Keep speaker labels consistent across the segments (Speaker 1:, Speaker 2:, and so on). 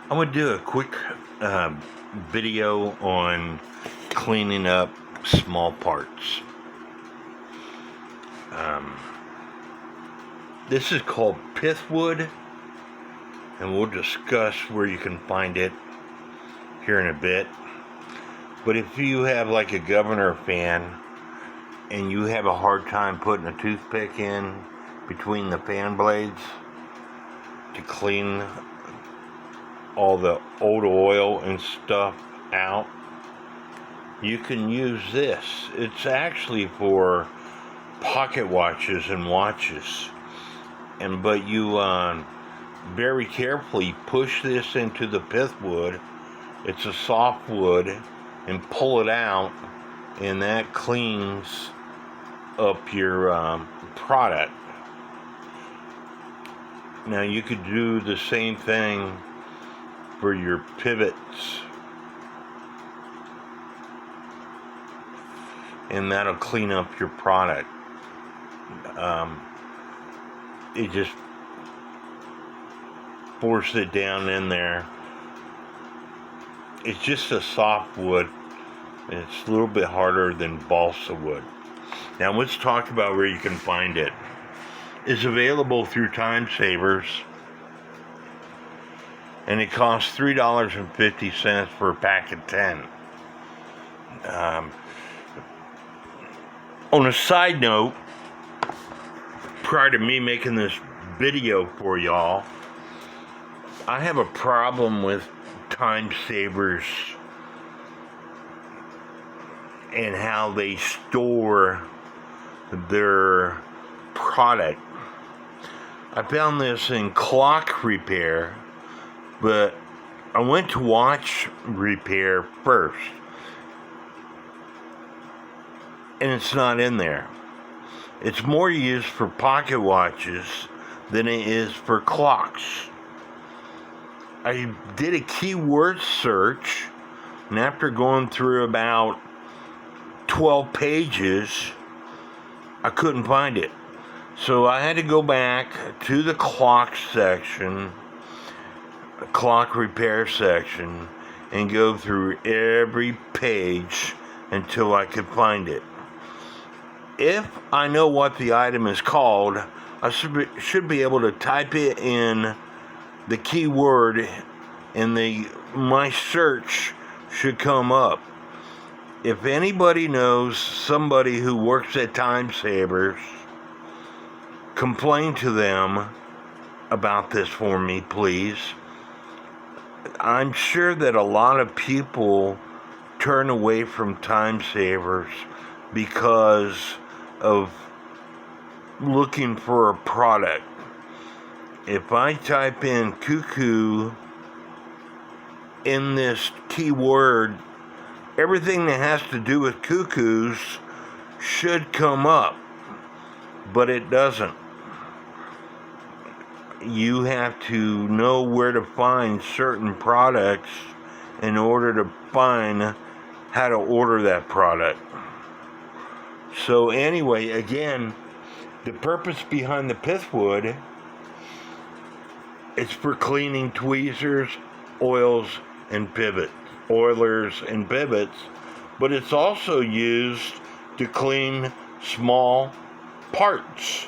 Speaker 1: I'm going to do a quick video on cleaning up small parts. This is called pithwood, and we'll discuss where you can find it here in a bit. But if you have like a governor fan and you have a hard time putting a toothpick in between the fan blades to clean all the old oil and stuff out, you can use this. It's actually for pocket watches and watches, but you very carefully push this into the pithwood. It's a soft wood, and pull it out, and that cleans up your product. Now you could do the same thing for your pivots, and that'll clean up your product. It just force it down in there. It's just a soft wood. It's a little bit harder than balsa wood. Now let's talk about where you can find it. It's available through Time Savers, and it costs $3.50 for a pack of 10. On a side note, prior to me making this video for y'all, I have a problem with Time Savers and how they store their product. I found this in clock repair, but I went to watch repair first, and it's not in there. It's more used for pocket watches than it is for clocks. I did a keyword search, and after going through about 12 pages, I couldn't find it. So I had to go back to the clock section, clock repair section, and go through every page until I could find it. If I know what the item is called, I should be able to type it in the keyword, and my search should come up. If anybody knows somebody who works at Time Savers, complain to them about this for me, please. I'm sure that a lot of people turn away from Time Savers because of looking for a product. If I type in cuckoo in this keyword, everything that has to do with cuckoos should come up, but it doesn't. You have to know where to find certain products in order to find how to order that product. So anyway, again, the purpose behind the pithwood is for cleaning tweezers, oilers, and pivots, but it's also used to clean small parts.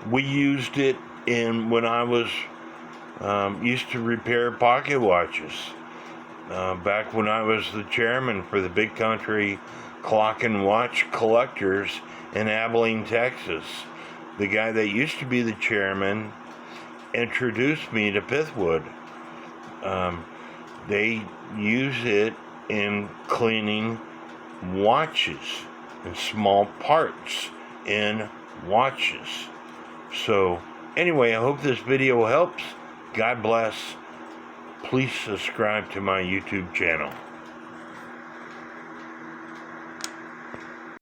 Speaker 1: We used it when I was used to repair pocket watches. Back when I was the chairman for the Big Country Clock and Watch Collectors in Abilene, Texas. The guy that used to be the chairman introduced me to pithwood. They use it in cleaning watches and small parts in watches. So anyway, I hope this video helps. God bless. Please subscribe to my YouTube channel.